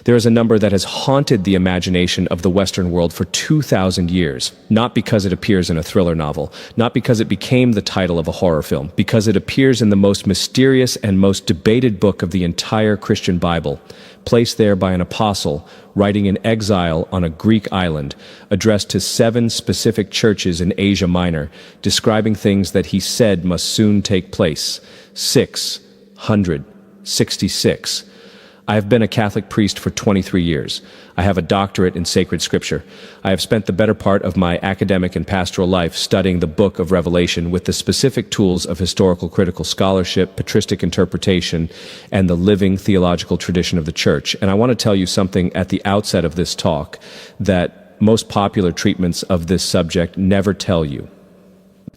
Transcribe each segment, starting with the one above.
There is a number that has haunted the imagination of the Western world for 2,000 years, not because it appears in a thriller novel, not because it became the title of a horror film, because it appears in the most mysterious and most debated book of the entire Christian Bible, placed there by an apostle writing in exile on a Greek island, addressed to 7 specific churches in Asia Minor, describing things that he said must soon take place. 666. I have been a Catholic priest for 23 years. I have a doctorate in sacred scripture. I have spent the better part of my academic and pastoral life studying the book of Revelation with the specific tools of historical critical scholarship, patristic interpretation, and the living theological tradition of the church. And I want to tell you something at the outset of this talk that most popular treatments of this subject never tell you.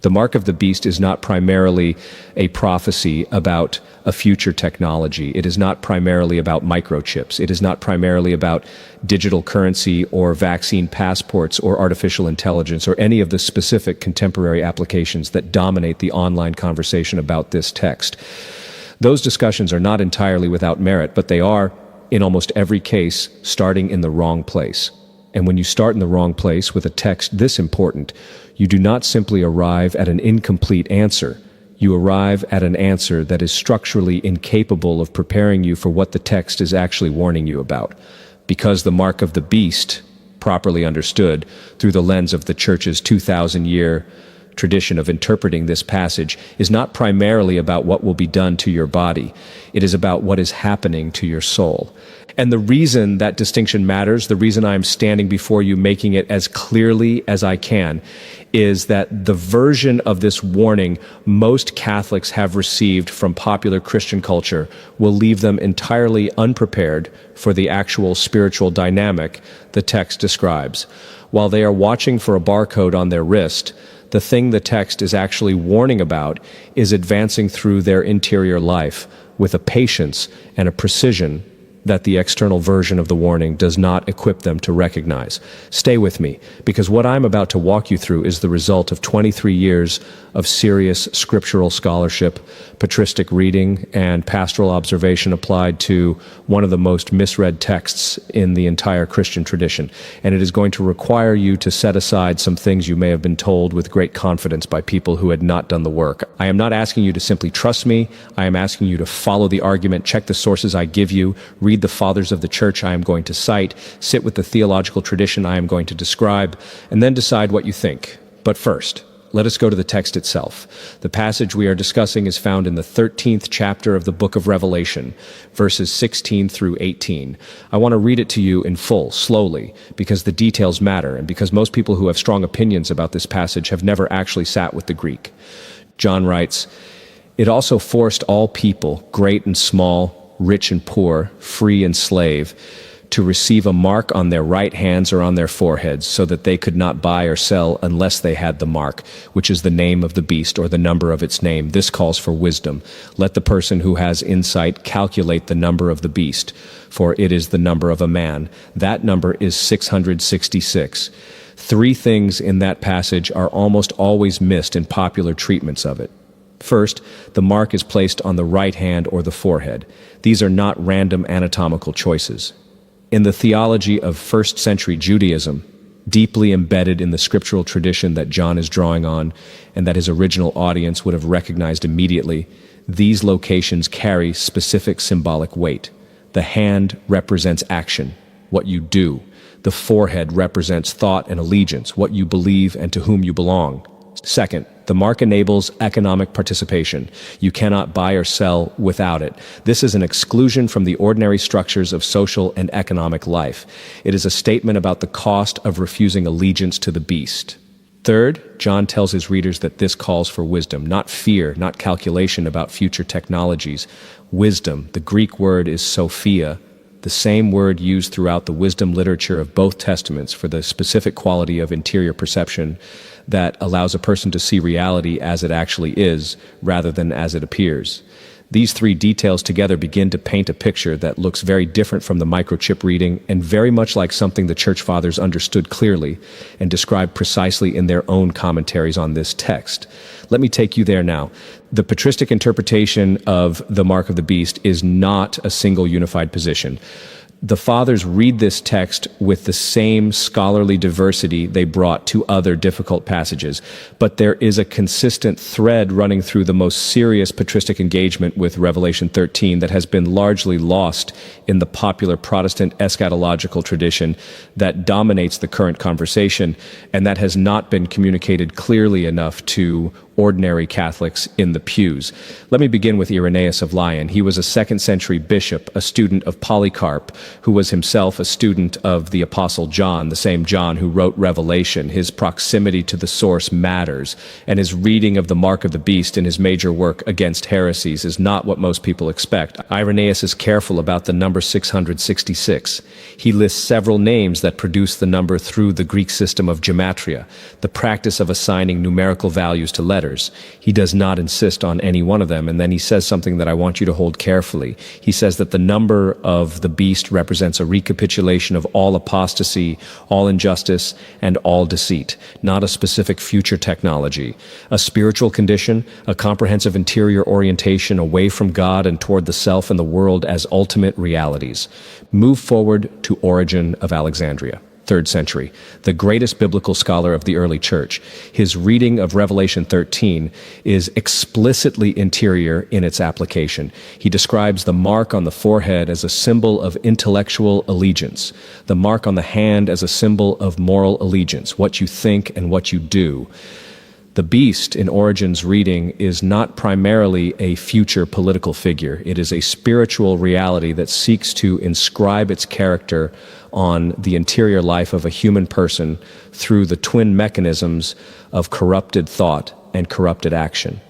The mark of the beast is not primarily a prophecy about a future technology. It is not primarily about microchips. It is not primarily about digital currency or vaccine passports or artificial intelligence or any of the specific contemporary applications that dominate the online conversation about this text. Those discussions are not entirely without merit, but they are, in almost every case, starting in the wrong place. And when you start in the wrong place with a text this important, you do not simply arrive at an incomplete answer. You arrive at an answer that is structurally incapable of preparing you for what the text is actually warning you about. Because the mark of the beast, properly understood through the lens of the Church's 2,000-year tradition of interpreting this passage, is not primarily about what will be done to your body. It is about what is happening to your soul. And the reason that distinction matters, the reason I'm standing before you making it as clearly as I can, is that the version of this warning most Catholics have received from popular Christian culture will leave them entirely unprepared for the actual spiritual dynamic the text describes. While they are watching for a barcode on their wrist, the thing the text is actually warning about is advancing through their interior life with a patience and a precision that the external version of the warning does not equip them to recognize. Stay with me, because what I'm about to walk you through is the result of 23 years of serious scriptural scholarship, patristic reading, and pastoral observation applied to one of the most misread texts in the entire Christian tradition. And it is going to require you to set aside some things you may have been told with great confidence by people who had not done the work. I am not asking you to simply trust me. I am asking you to follow the argument, check the sources I give you, read the fathers of the church I am going to cite, sit with the theological tradition I am going to describe, and then decide what you think. But first, let us go to the text itself. The passage we are discussing is found in the 13th chapter of the book of Revelation, verses 16 through 18. I want to read it to you in full, slowly, because the details matter, and because most people who have strong opinions about this passage have never actually sat with the Greek. John writes, "It also forced all people, great and small, rich and poor, free and slave, to receive a mark on their right hands or on their foreheads, so that they could not buy or sell unless they had the mark, which is the name of the beast or the number of its name. This calls for wisdom. Let the person who has insight calculate the number of the beast, for it is the number of a man. That number is 666. 3 things in that passage are almost always missed in popular treatments of it. First, the mark is placed on the right hand or the forehead. These are not random anatomical choices. In the theology of first-century Judaism, deeply embedded in the scriptural tradition that John is drawing on and that his original audience would have recognized immediately, these locations carry specific symbolic weight. The hand represents action, what you do. The forehead represents thought and allegiance, what you believe and to whom you belong. Second, the mark enables economic participation. You cannot buy or sell without it. This is an exclusion from the ordinary structures of social and economic life. It is a statement about the cost of refusing allegiance to the beast. Third, John tells his readers that this calls for wisdom, not fear, not calculation about future technologies. Wisdom, the Greek word is sophia, the same word used throughout the wisdom literature of both testaments for the specific quality of interior perception that allows a person to see reality as it actually is, rather than as it appears. These 3 details together begin to paint a picture that looks very different from the microchip reading and very much like something the Church Fathers understood clearly and described precisely in their own commentaries on this text. Let me take you there now. The patristic interpretation of the mark of the beast is not a single unified position. The fathers read this text with the same scholarly diversity they brought to other difficult passages, but there is a consistent thread running through the most serious patristic engagement with Revelation 13 that has been largely lost in the popular Protestant eschatological tradition that dominates the current conversation, and that has not been communicated clearly enough to ordinary Catholics in the pews. Let me begin with Irenaeus of Lyon. He was a 2nd century bishop, a student of Polycarp, who was himself a student of the Apostle John, the same John who wrote Revelation. His proximity to the source matters, and his reading of the mark of the beast in his major work Against Heresies is not what most people expect. Irenaeus is careful about the number 666. He lists several names that produce the number through the Greek system of gematria, the practice of assigning numerical values to letters. He does not insist on any one of them, and then he says something that I want you to hold carefully. He says that the number of the beast represents a recapitulation of all apostasy, all injustice, and all deceit, not a specific future technology. A spiritual condition, a comprehensive interior orientation away from God and toward the self and the world as ultimate realities. Move forward to Origen of Alexandria, 3rd century, the greatest biblical scholar of the early church. His reading of Revelation 13 is explicitly interior in its application. He describes the mark on the forehead as a symbol of intellectual allegiance, the mark on the hand as a symbol of moral allegiance, what you think and what you do. The beast in Origen's reading is not primarily a future political figure. It is a spiritual reality that seeks to inscribe its character on the interior life of a human person through the twin mechanisms of corrupted thought and corrupted action.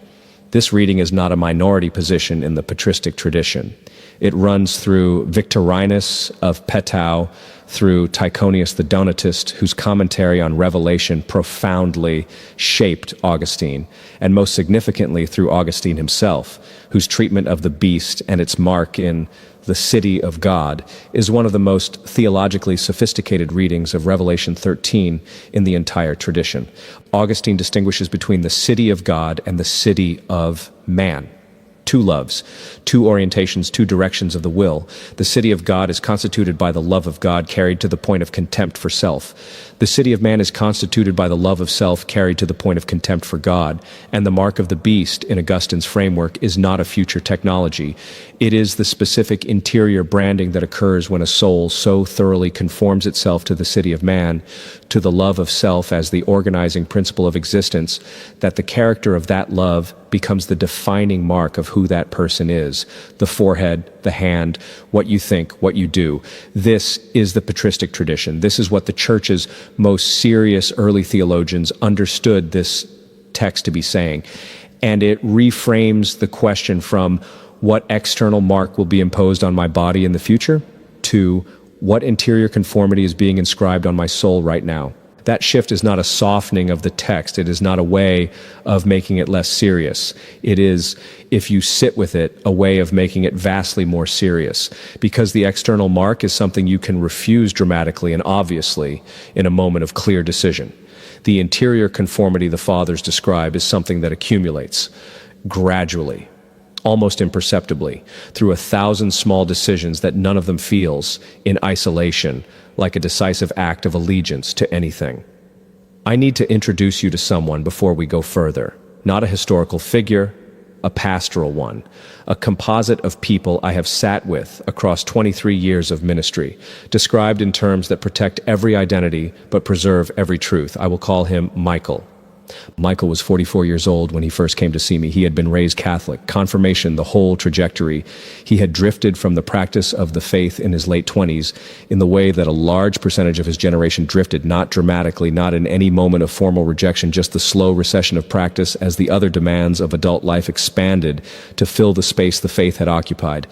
This reading is not a minority position in the patristic tradition. It runs through Victorinus of Petau, through Tychonius the Donatist, whose commentary on Revelation profoundly shaped Augustine, and most significantly through Augustine himself, whose treatment of the beast and its mark in the city of God is one of the most theologically sophisticated readings of Revelation 13 in the entire tradition. Augustine distinguishes between the city of God and the city of man. Two loves, two orientations, two directions of the will. The city of God is constituted by the love of God carried to the point of contempt for self. The city of man is constituted by the love of self carried to the point of contempt for God. And the mark of the beast, in Augustine's framework, is not a future technology. It is the specific interior branding that occurs when a soul so thoroughly conforms itself to the city of man, to the love of self as the organizing principle of existence, that the character of that love becomes the defining mark of who that person is. The forehead, the hand, what you think, what you do. This is the patristic tradition. This is what the church's most serious early theologians understood this text to be saying. And it reframes the question from what external mark will be imposed on my body in the future to what interior conformity is being inscribed on my soul right now. That shift is not a softening of the text. It is not a way of making it less serious. It is, if you sit with it, a way of making it vastly more serious. Because the external mark is something you can refuse dramatically and obviously in a moment of clear decision. The interior conformity the fathers describe is something that accumulates gradually, almost imperceptibly, through 1,000 small decisions that none of them feels in isolation, like a decisive act of allegiance to anything. I need to introduce you to someone before we go further. Not a historical figure, a pastoral one. A composite of people I have sat with across 23 years of ministry, described in terms that protect every identity but preserve every truth. I will call him Michael. Michael was 44 years old when he first came to see me. He had been raised Catholic, confirmation, the whole trajectory. He had drifted from the practice of the faith in his late 20s in the way that a large percentage of his generation drifted, not dramatically, not in any moment of formal rejection, just the slow recession of practice as the other demands of adult life expanded to fill the space the faith had occupied.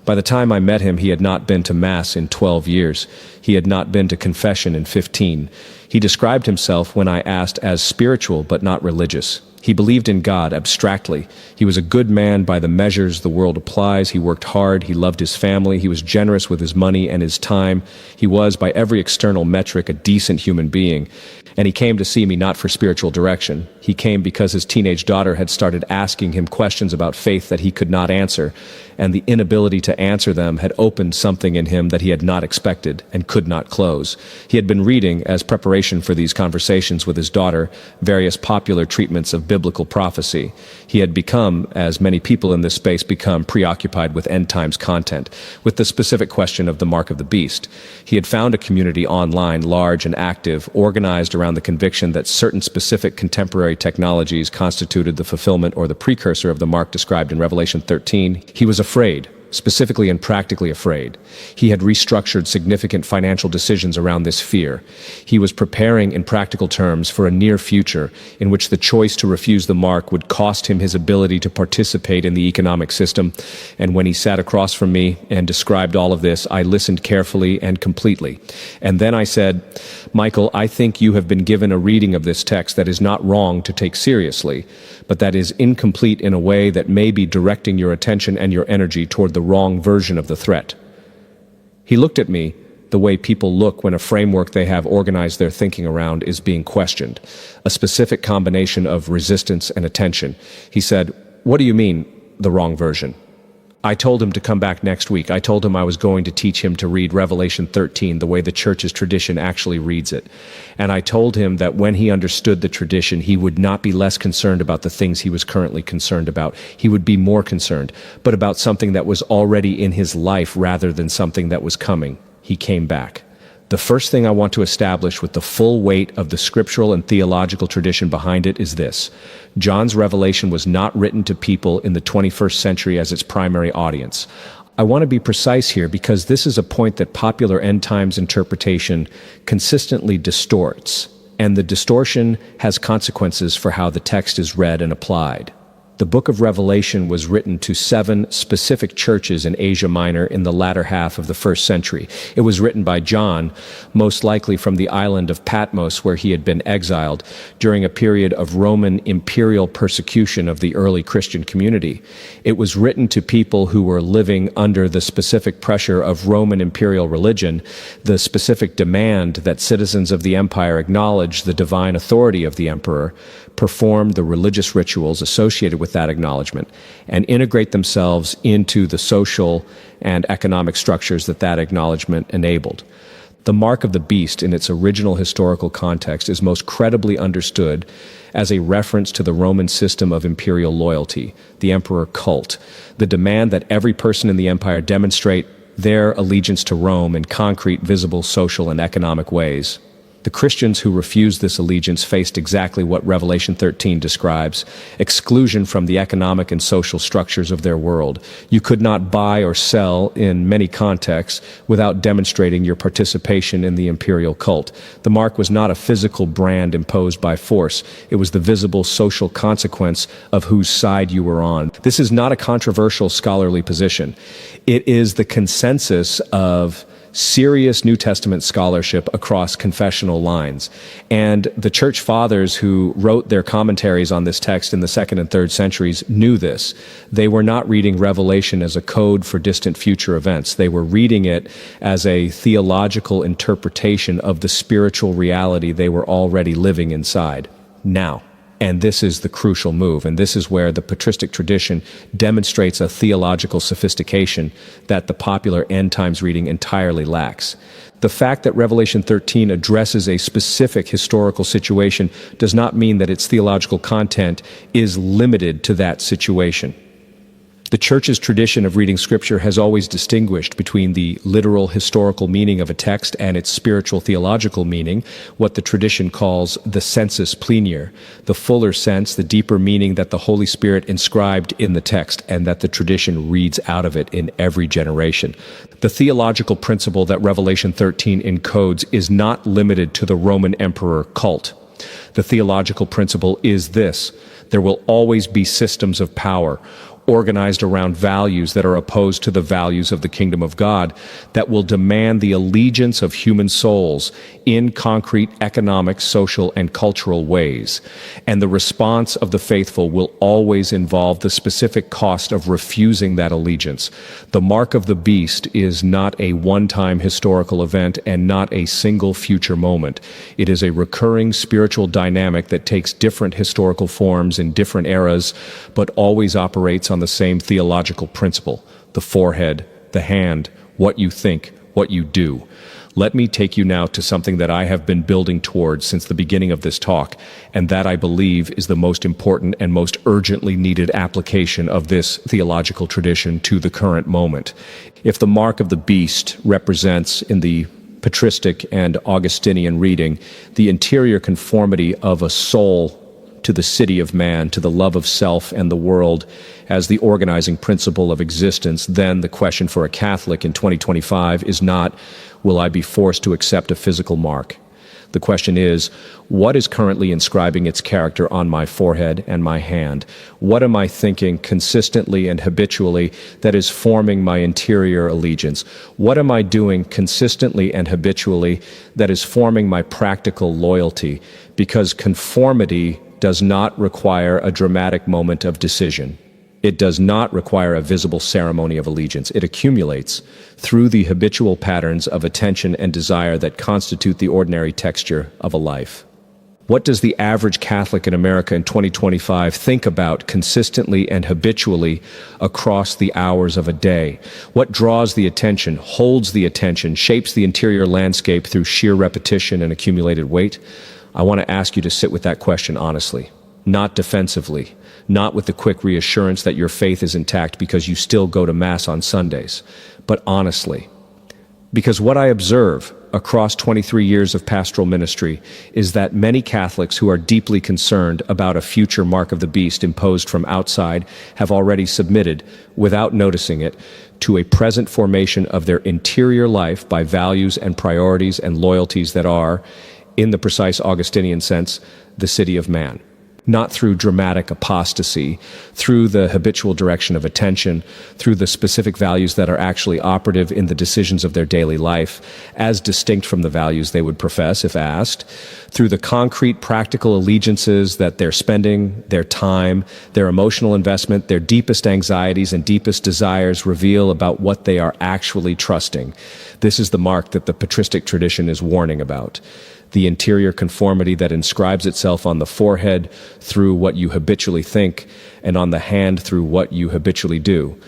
By the time I met him, he had not been to Mass in 12 years. He had not been to confession in 15. He described himself, when I asked, as spiritual but not religious. He believed in God abstractly. He was a good man by the measures the world applies. He worked hard. He loved his family. He was generous with his money and his time. He was, by every external metric, a decent human being. And he came to see me not for spiritual direction. He came because his teenage daughter had started asking him questions about faith that he could not answer, and the inability to answer them had opened something in him that he had not expected and could not close. He had been reading, as preparation for these conversations with his daughter, various popular treatments of biblical prophecy. He had become, as many people in this space become, preoccupied with end times content, with the specific question of the mark of the beast. He had found a community online, large and active, organized around the conviction that certain specific contemporary technologies constituted the fulfillment or the precursor of the mark described in Revelation 13. He was afraid, specifically and practically afraid. He had restructured significant financial decisions around this fear. He was preparing in practical terms for a near future in which the choice to refuse the mark would cost him his ability to participate in the economic system. And when he sat across from me and described all of this, I listened carefully and completely. And then I said, "Michael, I think you have been given a reading of this text that is not wrong to take seriously, but that is incomplete in a way that may be directing your attention and your energy toward the wrong version of the threat." He looked at me the way people look when a framework they have organized their thinking around is being questioned, a specific combination of resistance and attention. He said, "What do you mean, the wrong version?" I told him to come back next week. I told him I was going to teach him to read Revelation 13 the way the church's tradition actually reads it. And I told him that when he understood the tradition, he would not be less concerned about the things he was currently concerned about. He would be more concerned, but about something that was already in his life rather than something that was coming. He came back. The first thing I want to establish with the full weight of the scriptural and theological tradition behind it is this: John's revelation was not written to people in the 21st century as its primary audience. I want to be precise here because this is a point that popular end times interpretation consistently distorts, and the distortion has consequences for how the text is read and applied. The book of Revelation was written to 7 specific churches in Asia Minor in the latter half of the 1st century. It was written by John, most likely from the island of Patmos, where he had been exiled during a period of Roman imperial persecution of the early Christian community. It was written to people who were living under the specific pressure of Roman imperial religion, the specific demand that citizens of the empire acknowledge the divine authority of the emperor, perform the religious rituals associated with that acknowledgement, and integrate themselves into the social and economic structures that that acknowledgement enabled. The mark of the beast in its original historical context is most credibly understood as a reference to the Roman system of imperial loyalty, the emperor cult, the demand that every person in the empire demonstrate their allegiance to Rome in concrete, visible, social, and economic ways. The Christians who refused this allegiance faced exactly what Revelation 13 describes: exclusion from the economic and social structures of their world. You could not buy or sell in many contexts without demonstrating your participation in the imperial cult. The mark was not a physical brand imposed by force. It was the visible social consequence of whose side you were on. This is not a controversial scholarly position. It is the consensus of serious New Testament scholarship across confessional lines. And the church fathers who wrote their commentaries on this text in the 2nd and 3rd centuries knew this. They were not reading Revelation as a code for distant future events. They were reading it as a theological interpretation of the spiritual reality they were already living inside now. And this is the crucial move, and this is where the patristic tradition demonstrates a theological sophistication that the popular end times reading entirely lacks. The fact that Revelation 13 addresses a specific historical situation does not mean that its theological content is limited to that situation. The church's tradition of reading Scripture has always distinguished between the literal historical meaning of a text and its spiritual theological meaning, what the tradition calls the sensus plenior, the fuller sense, the deeper meaning that the Holy Spirit inscribed in the text and that the tradition reads out of it in every generation. The theological principle that Revelation 13 encodes is not limited to the Roman emperor cult. The theological principle is this: there will always be systems of power, organized around values that are opposed to the values of the kingdom of God, that will demand the allegiance of human souls in concrete economic, social, and cultural ways. And the response of the faithful will always involve the specific cost of refusing that allegiance. The mark of the beast is not a one-time historical event and not a single future moment. It is a recurring spiritual dynamic that takes different historical forms in different eras, but always operates on the same theological principle: the forehead, the hand, what you think, what you do. Let me take you now to something that I have been building towards since the beginning of this talk, and that I believe is the most important and most urgently needed application of this theological tradition to the current moment. If the mark of the beast represents, in the patristic and Augustinian reading, the interior conformity of a soul to the city of man, to the love of self and the world as the organizing principle of existence, then the question for a Catholic in 2025 is not, will I be forced to accept a physical mark? The question is, what is currently inscribing its character on my forehead and my hand? What am I thinking consistently and habitually that is forming my interior allegiance? What am I doing consistently and habitually that is forming my practical loyalty? Because conformity does not require a dramatic moment of decision. It does not require a visible ceremony of allegiance. It accumulates through the habitual patterns of attention and desire that constitute the ordinary texture of a life. What does the average Catholic in America in 2025 think about consistently and habitually across the hours of a day? What draws the attention, holds the attention, shapes the interior landscape through sheer repetition and accumulated weight? I want to ask you to sit with that question honestly, not defensively, not with the quick reassurance that your faith is intact because you still go to Mass on Sundays, but honestly. Because what I observe across 23 years of pastoral ministry is that many Catholics who are deeply concerned about a future mark of the beast imposed from outside have already submitted, without noticing it, to a present formation of their interior life by values and priorities and loyalties that are, in the precise Augustinian sense, the city of man. Not through dramatic apostasy, through the habitual direction of attention, through the specific values that are actually operative in the decisions of their daily life, as distinct from the values they would profess if asked, through the concrete practical allegiances that they're spending, their time, their emotional investment, their deepest anxieties and deepest desires reveal about what they are actually trusting. This is the mark that the patristic tradition is warning about. The interior conformity that inscribes itself on the forehead through what you habitually think, and on the hand through what you habitually do.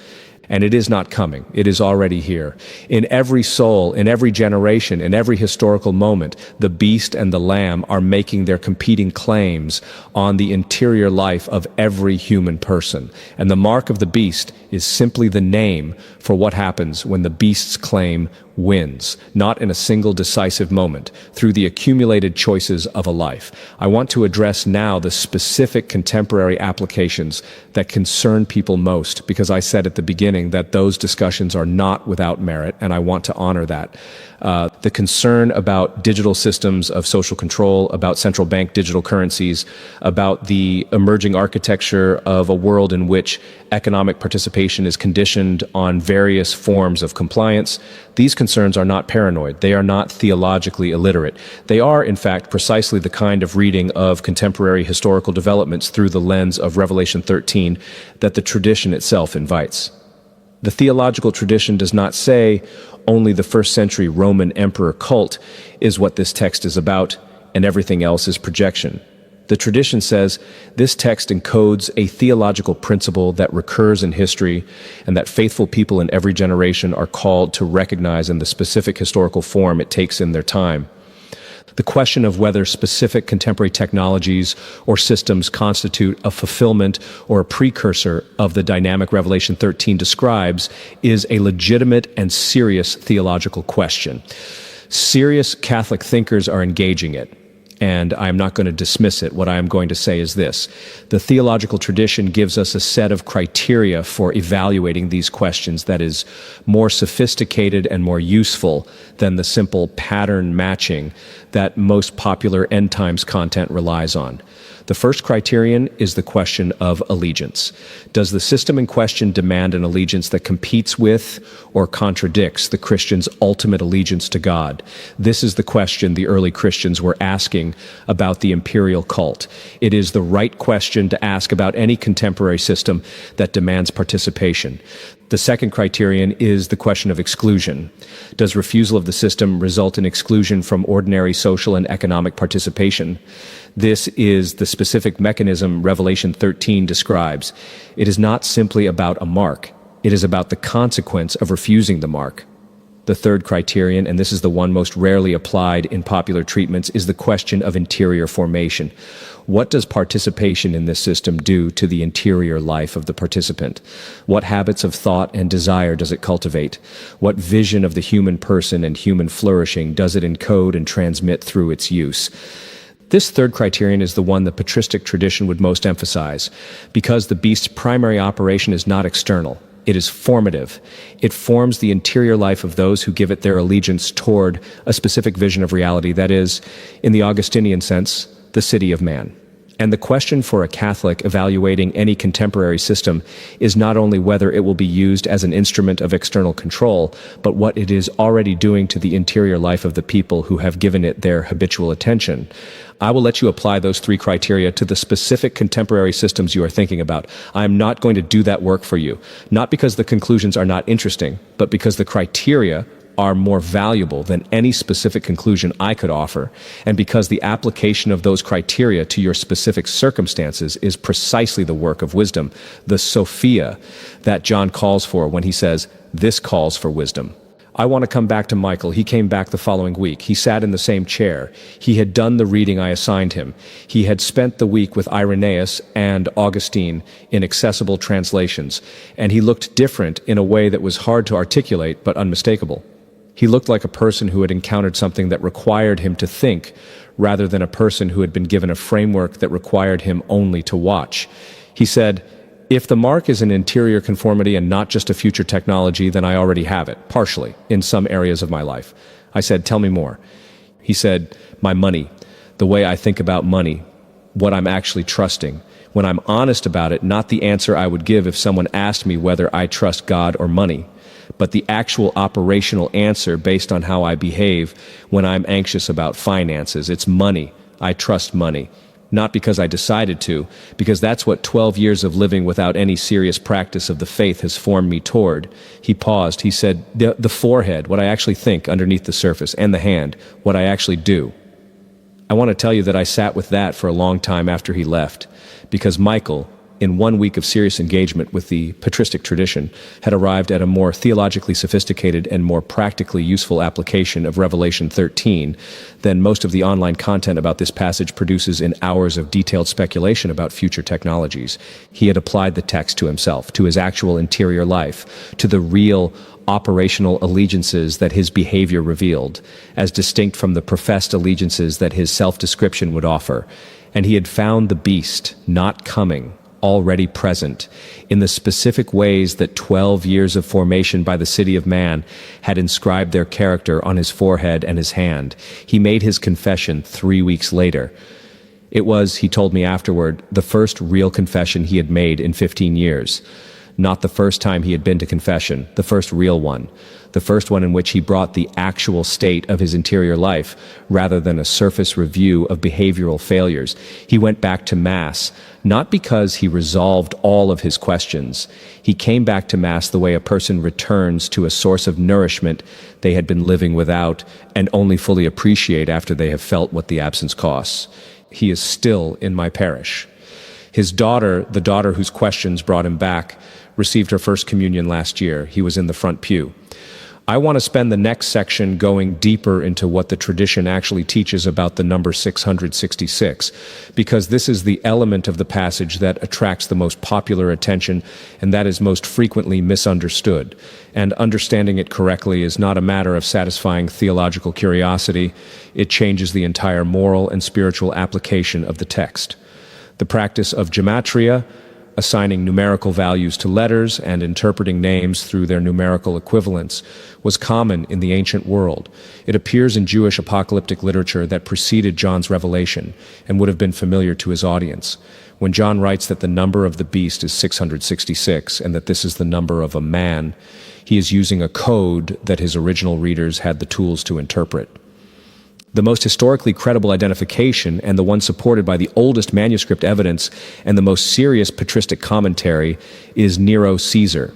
And it is not coming. It is already here. In every soul, in every generation, in every historical moment, the beast and the lamb are making their competing claims on the interior life of every human person. And the mark of the beast is simply the name for what happens when the beast's claim wins, not in a single decisive moment, through the accumulated choices of a life. I want to address now the specific contemporary applications that concern people most, because I said at the beginning that those discussions are not without merit, and I want to honor that. The concern about digital systems of social control, about central bank digital currencies, about the emerging architecture of a world in which economic participation is conditioned on various forms of compliance. These concerns are not paranoid. They are not theologically illiterate. They are, in fact, precisely the kind of reading of contemporary historical developments through the lens of Revelation 13 that the tradition itself invites. The theological tradition does not say only the first century Roman emperor cult is what this text is about, and everything else is projection. The tradition says this text encodes a theological principle that recurs in history and that faithful people in every generation are called to recognize in the specific historical form it takes in their time. The question of whether specific contemporary technologies or systems constitute a fulfillment or a precursor of the dynamic Revelation 13 describes is a legitimate and serious theological question. Serious Catholic thinkers are engaging it, and I'm not going to dismiss it. What I am going to say is this. The theological tradition gives us a set of criteria for evaluating these questions that is more sophisticated and more useful than the simple pattern matching that most popular end times content relies on. The first criterion is the question of allegiance. Does the system in question demand an allegiance that competes with or contradicts the Christian's ultimate allegiance to God? This is the question the early Christians were asking about the imperial cult. It is the right question to ask about any contemporary system that demands participation. The second criterion is the question of exclusion. Does refusal of the system result in exclusion from ordinary social and economic participation? This is the specific mechanism Revelation 13 describes. It is not simply about a mark. It is about the consequence of refusing the mark. The third criterion, and this is the one most rarely applied in popular treatments, is the question of interior formation. What does participation in this system do to the interior life of the participant? What habits of thought and desire does it cultivate? What vision of the human person and human flourishing does it encode and transmit through its use? This third criterion is the one the patristic tradition would most emphasize, because the beast's primary operation is not external. It is formative. It forms the interior life of those who give it their allegiance toward a specific vision of reality, that is, in the Augustinian sense, the city of man. And the question for a Catholic evaluating any contemporary system is not only whether it will be used as an instrument of external control, but what it is already doing to the interior life of the people who have given it their habitual attention. I will let you apply those three criteria to the specific contemporary systems you are thinking about. I am not going to do that work for you, not because the conclusions are not interesting, but because the criteria are more valuable than any specific conclusion I could offer, and because the application of those criteria to your specific circumstances is precisely the work of wisdom, the Sophia that John calls for when he says, "This calls for wisdom." I want to come back to Michael. He came back the following week. He sat in the same chair. He had done the reading I assigned him. He had spent the week with Irenaeus and Augustine in accessible translations, and he looked different in a way that was hard to articulate but unmistakable. He looked like a person who had encountered something that required him to think, rather than a person who had been given a framework that required him only to watch. He said, "If the mark is an interior conformity and not just a future technology, then I already have it, partially, in some areas of my life." I said, "Tell me more." He said, "My money, the way I think about money, what I'm actually trusting. When I'm honest about it, not the answer I would give if someone asked me whether I trust God or money, but the actual operational answer based on how I behave when I'm anxious about finances. It's money. I trust money. Not because I decided to, because that's what 12 years of living without any serious practice of the faith has formed me toward." He paused. He said, the forehead, what I actually think underneath the surface, and the hand, what I actually do. I want to tell you that I sat with that for a long time after he left, because Michael, in 1 week of serious engagement with the patristic tradition, had arrived at a more theologically sophisticated and more practically useful application of Revelation 13 than most of the online content about this passage produces in hours of detailed speculation about future technologies. He had applied the text to himself, to his actual interior life, to the real operational allegiances that his behavior revealed, as distinct from the professed allegiances that his self-description would offer. And he had found the beast not coming, already present, in the specific ways that 12 years of formation by the city of man had inscribed their character on his forehead and his hand. He made his confession 3 weeks later. It was, he told me afterward, the first real confession he had made in 15 years. Not the first time he had been to confession, the first real one. The first one in which he brought the actual state of his interior life, rather than a surface review of behavioral failures. He went back to Mass, not because he resolved all of his questions. He came back to Mass the way a person returns to a source of nourishment they had been living without and only fully appreciate after they have felt what the absence costs. He is still in my parish. His daughter, the daughter whose questions brought him back, received her first communion last year. He was in the front pew. I want to spend the next section going deeper into what the tradition actually teaches about the number 666, because this is the element of the passage that attracts the most popular attention and that is most frequently misunderstood. And understanding it correctly is not a matter of satisfying theological curiosity. It changes the entire moral and spiritual application of the text. The practice of gematria, assigning numerical values to letters and interpreting names through their numerical equivalents, was common in the ancient world. It appears in Jewish apocalyptic literature that preceded John's revelation and would have been familiar to his audience. When John writes that the number of the beast is 666 and that this is the number of a man, he is using a code that his original readers had the tools to interpret. The most historically credible identification, and the one supported by the oldest manuscript evidence and the most serious patristic commentary, is Nero Caesar.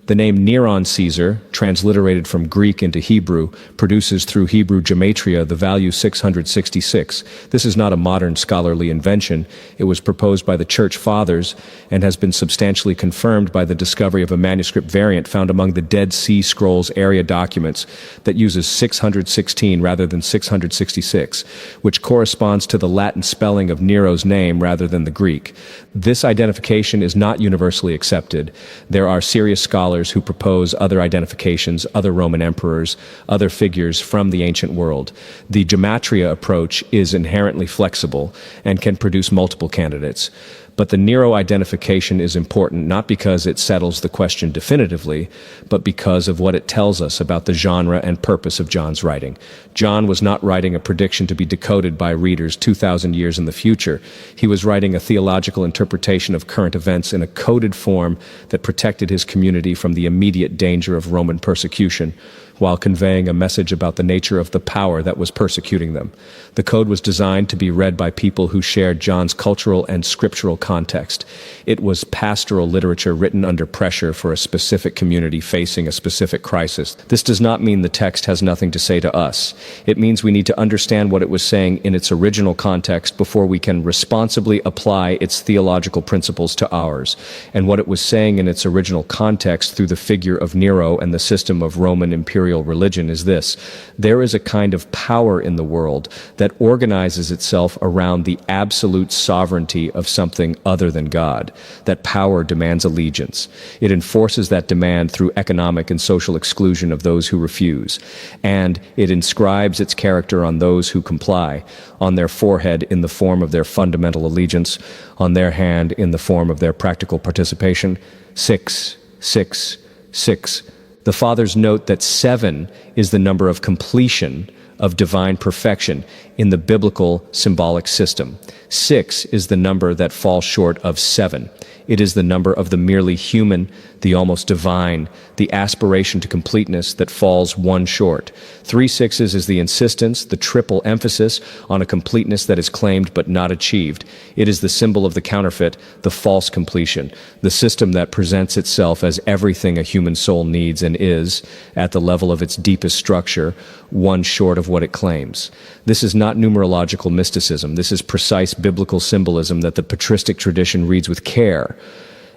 The name Neron Caesar, transliterated from Greek into Hebrew, produces through Hebrew gematria the value 666. This is not a modern scholarly invention. It was proposed by the Church Fathers and has been substantially confirmed by the discovery of a manuscript variant found among the Dead Sea Scrolls area documents that uses 616 rather than 666, which corresponds to the Latin spelling of Nero's name rather than the Greek. This identification is not universally accepted. There are serious scholars who propose other identifications, other Roman emperors, other figures from the ancient world. The gematria approach is inherently flexible and can produce multiple candidates. But the Nero identification is important not because it settles the question definitively, but because of what it tells us about the genre and purpose of John's writing. John was not writing a prediction to be decoded by readers 2,000 years in the future. He was writing a theological interpretation of current events in a coded form that protected his community from the immediate danger of Roman persecution, while conveying a message about the nature of the power that was persecuting them. The code was designed to be read by people who shared John's cultural and scriptural context. It was pastoral literature written under pressure for a specific community facing a specific crisis. This does not mean the text has nothing to say to us. It means we need to understand what it was saying in its original context before we can responsibly apply its theological principles to ours. And what it was saying in its original context through the figure of Nero and the system of Roman imperial religion is this: there is a kind of power in the world that organizes itself around the absolute sovereignty of something other than God. That power demands allegiance. It enforces that demand through economic and social exclusion of those who refuse. And it inscribes its character on those who comply, on their forehead in the form of their fundamental allegiance, on their hand in the form of their practical participation. 6, 6, 6. The Fathers note that 7 is the number of completion, of divine perfection in the biblical symbolic system. 6 is the number that falls short of 7. It is the number of the merely human, the almost divine, the aspiration to completeness that falls one short. 3 sixes is the insistence, the triple emphasis on a completeness that is claimed but not achieved. It is the symbol of the counterfeit, the false completion, the system that presents itself as everything a human soul needs and is, at the level of its deepest structure, one short of what it claims. This is not numerological mysticism. This is precise biblical symbolism that the patristic tradition reads with care,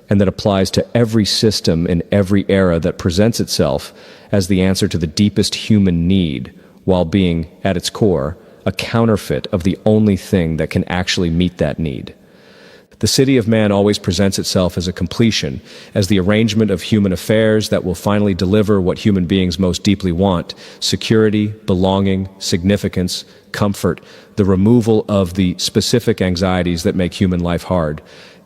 and that applies to every system in every era that presents itself as the answer to the deepest human need, while being, at its core, a counterfeit of the only thing that can actually meet that need. The city of man always presents itself as a completion, as the arrangement of human affairs that will finally deliver what human beings most deeply want: security, belonging, significance, comfort, the removal of the specific anxieties that make human life hard.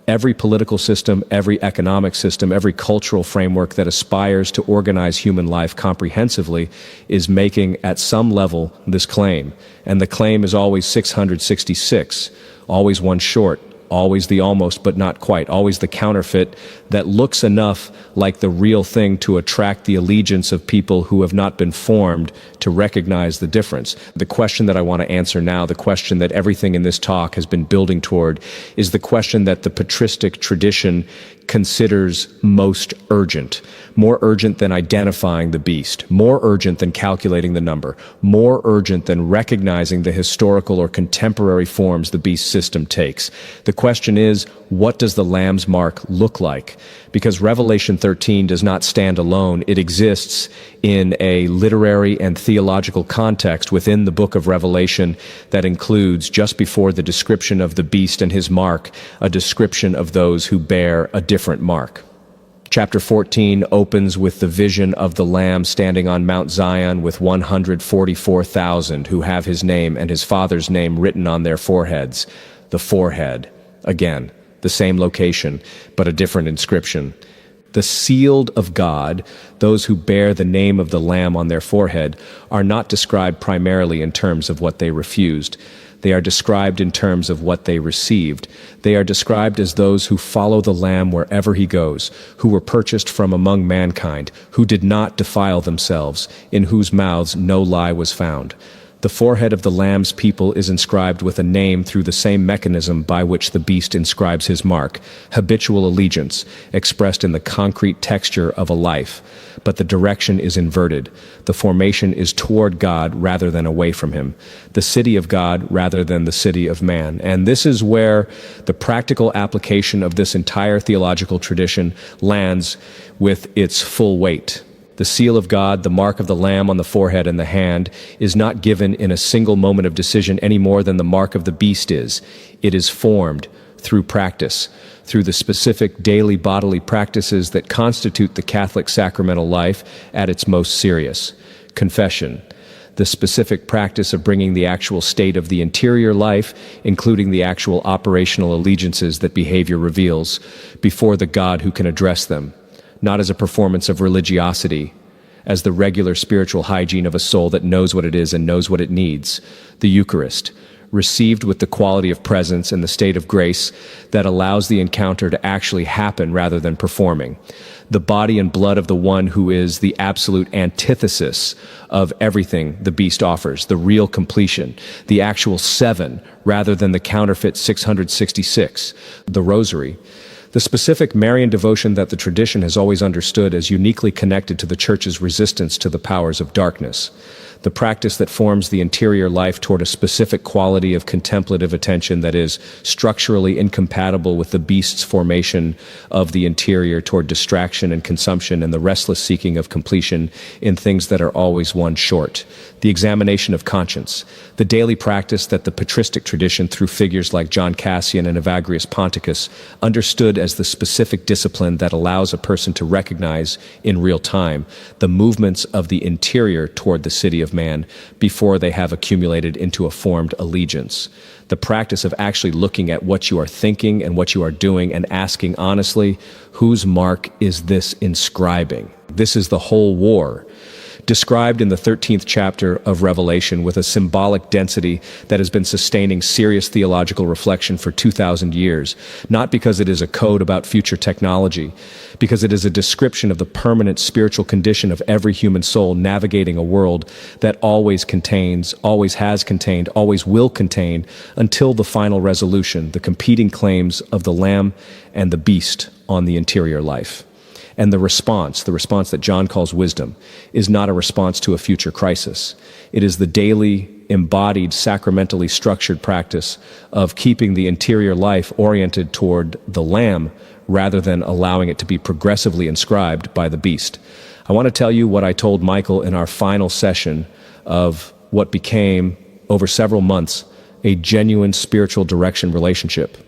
Every political system, every economic system, every cultural framework that aspires to organize human life comprehensively is making, at some level, this claim. And the claim is always 666, always one short, always the almost but not quite, always the counterfeit that looks enough like the real thing to attract the allegiance of people who have not been formed to recognize the difference. The question that I want to answer now, the question that everything in this talk has been building toward, is the question that the patristic tradition considers most urgent, more urgent than identifying the beast, more urgent than calculating the number, more urgent than recognizing the historical or contemporary forms the beast system takes. The question is, what does the Lamb's mark look like? Because Revelation 13 does not stand alone. It exists in a literary and theological context within the book of Revelation that includes, just before the description of the beast and his mark, a description of those who bear a different mark. Chapter 14 opens with the vision of the Lamb standing on Mount Zion with 144,000 who have his name and his Father's name written on their foreheads. The forehead. Again, the same location, but a different inscription. The sealed of God, those who bear the name of the Lamb on their forehead, are not described primarily in terms of what they refused. They are described in terms of what they received. They are described as those who follow the Lamb wherever he goes, who were purchased from among mankind, who did not defile themselves, in whose mouths no lie was found. The forehead of the Lamb's people is inscribed with a name through the same mechanism by which the beast inscribes his mark, habitual allegiance, expressed in the concrete texture of a life. But the direction is inverted. The formation is toward God rather than away from him, the city of God rather than the city of man. And this is where the practical application of this entire theological tradition lands with its full weight. The seal of God, the mark of the Lamb on the forehead and the hand, is not given in a single moment of decision any more than the mark of the beast is. It is formed through practice, through the specific daily bodily practices that constitute the Catholic sacramental life at its most serious. Confession, the specific practice of bringing the actual state of the interior life, including the actual operational allegiances that behavior reveals, before the God who can address them. Not as a performance of religiosity, as the regular spiritual hygiene of a soul that knows what it is and knows what it needs. The Eucharist, received with the quality of presence and the state of grace that allows the encounter to actually happen rather than performing. The body and blood of the one who is the absolute antithesis of everything the beast offers, the real completion, the actual 7 rather than the counterfeit 666. The Rosary, the specific Marian devotion that the tradition has always understood as uniquely connected to the Church's resistance to the powers of darkness. The practice that forms the interior life toward a specific quality of contemplative attention that is structurally incompatible with the beast's formation of the interior toward distraction and consumption and the restless seeking of completion in things that are always one short. The examination of conscience, the daily practice that the patristic tradition through figures like John Cassian and Evagrius Ponticus understood as the specific discipline that allows a person to recognize in real time the movements of the interior toward the city of man before they have accumulated into a formed allegiance. The practice of actually looking at what you are thinking and what you are doing and asking honestly, whose mark is this inscribing? This is the whole war, described in the 13th chapter of Revelation with a symbolic density that has been sustaining serious theological reflection for 2,000 years, not because it is a code about future technology, because it is a description of the permanent spiritual condition of every human soul navigating a world that always contains, always has contained, always will contain, until the final resolution, the competing claims of the Lamb and the beast on the interior life. And the response that John calls wisdom, is not a response to a future crisis. It is the daily, embodied, sacramentally structured practice of keeping the interior life oriented toward the Lamb rather than allowing it to be progressively inscribed by the beast. I want to tell you what I told Michael in our final session of what became, over several months, a genuine spiritual direction relationship.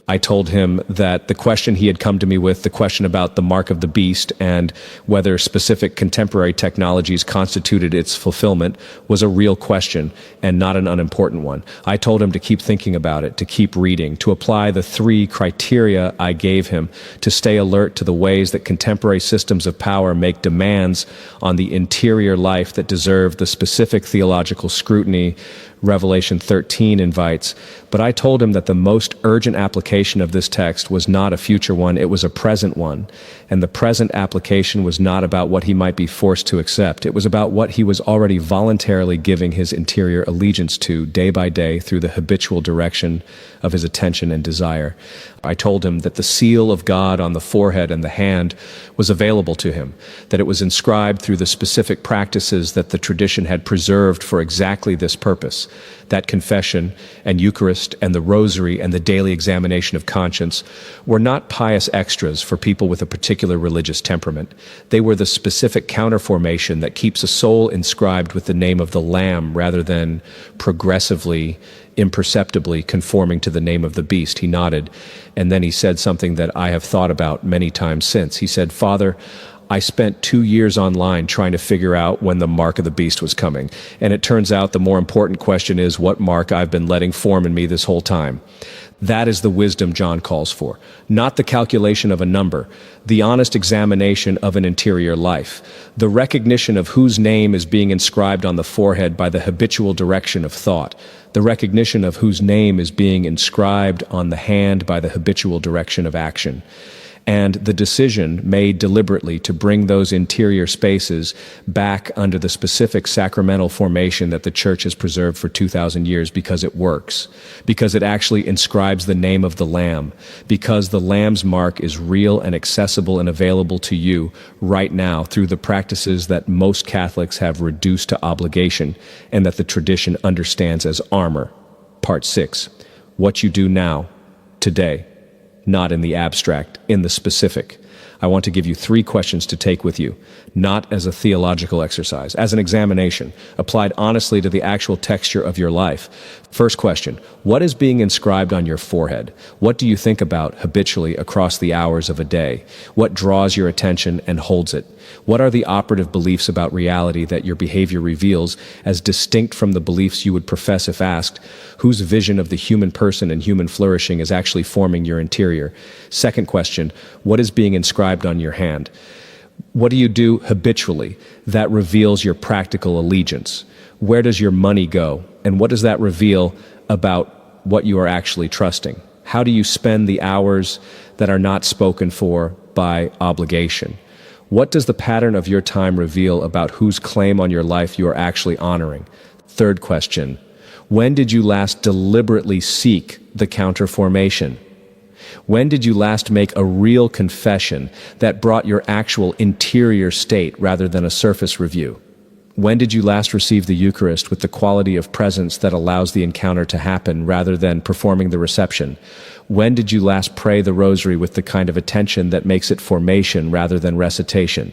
I told him that the question he had come to me with, the question about the mark of the beast and whether specific contemporary technologies constituted its fulfillment, was a real question and not an unimportant one. I told him to keep thinking about it, to keep reading, to apply the 3 criteria I gave him, to stay alert to the ways that contemporary systems of power make demands on the interior life that deserve the specific theological scrutiny Revelation 13 invites. But I told him that the most urgent application of this text was not a future one, it was a present one. And the present application was not about what he might be forced to accept. It was about what he was already voluntarily giving his interior allegiance to day by day through the habitual direction of his attention and desire. I told him that the seal of God on the forehead and the hand was available to him, that it was inscribed through the specific practices that the tradition had preserved for exactly this purpose. That confession and Eucharist and the Rosary and the daily examination of conscience were not pious extras for people with a particular religious temperament. They were the specific counterformation that keeps a soul inscribed with the name of the Lamb rather than progressively, imperceptibly conforming to the name of the beast. He nodded, and then he said something that I have thought about many times since. He said, "Father, I spent 2 years online trying to figure out when the mark of the beast was coming. And it turns out the more important question is what mark I've been letting form in me this whole time. That is the wisdom John calls for, not the calculation of a number, the honest examination of an interior life, the recognition of whose name is being inscribed on the forehead by the habitual direction of thought, the recognition of whose name is being inscribed on the hand by the habitual direction of action, and the decision made deliberately to bring those interior spaces back under the specific sacramental formation that the Church has preserved for 2,000 years because it works, because it actually inscribes the name of the Lamb, because the Lamb's mark is real and accessible and available to you right now through the practices that most Catholics have reduced to obligation and that the tradition understands as armor. Part 6. What you do now, today. Not in the abstract, in the specific. I want to give you 3 questions to take with you, not as a theological exercise, as an examination, applied honestly to the actual texture of your life. First question, what is being inscribed on your forehead? What do you think about habitually across the hours of a day? What draws your attention and holds it? What are the operative beliefs about reality that your behavior reveals as distinct from the beliefs you would profess if asked? Whose vision of the human person and human flourishing is actually forming your interior? Second question, what is being inscribed on your hand? What do you do habitually that reveals your practical allegiance? Where does your money go? And what does that reveal about what you are actually trusting? How do you spend the hours that are not spoken for by obligation? What does the pattern of your time reveal about whose claim on your life you are actually honoring? Third question, when did you last deliberately seek the counterformation? When did you last make a real confession that brought your actual interior state rather than a surface review? When did you last receive the Eucharist with the quality of presence that allows the encounter to happen rather than performing the reception? When did you last pray the rosary with the kind of attention that makes it formation rather than recitation?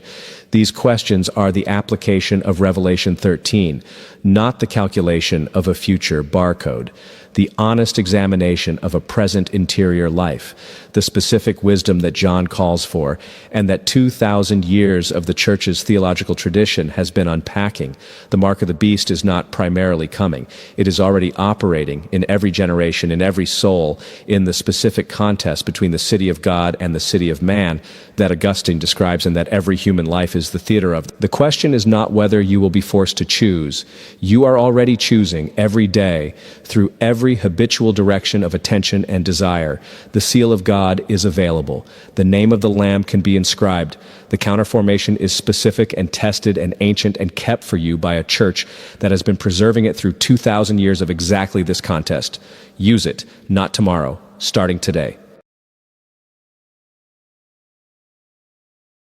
These questions are the application of Revelation 13, not the calculation of a future barcode. The honest examination of a present interior life, the specific wisdom that John calls for, and that 2,000 years of the Church's theological tradition has been unpacking. The mark of the beast is not primarily coming. It is already operating in every generation, in every soul, in the specific contest between the city of God and the city of man that Augustine describes and that every human life is the theater of. The question is not whether you will be forced to choose. You are already choosing every day through every habitual direction of attention and desire. The seal of God is available. The name of the Lamb can be inscribed. The counterformation is specific and tested and ancient and kept for you by a church that has been preserving it through 2,000 years of exactly this contest. Use it, not tomorrow, starting today.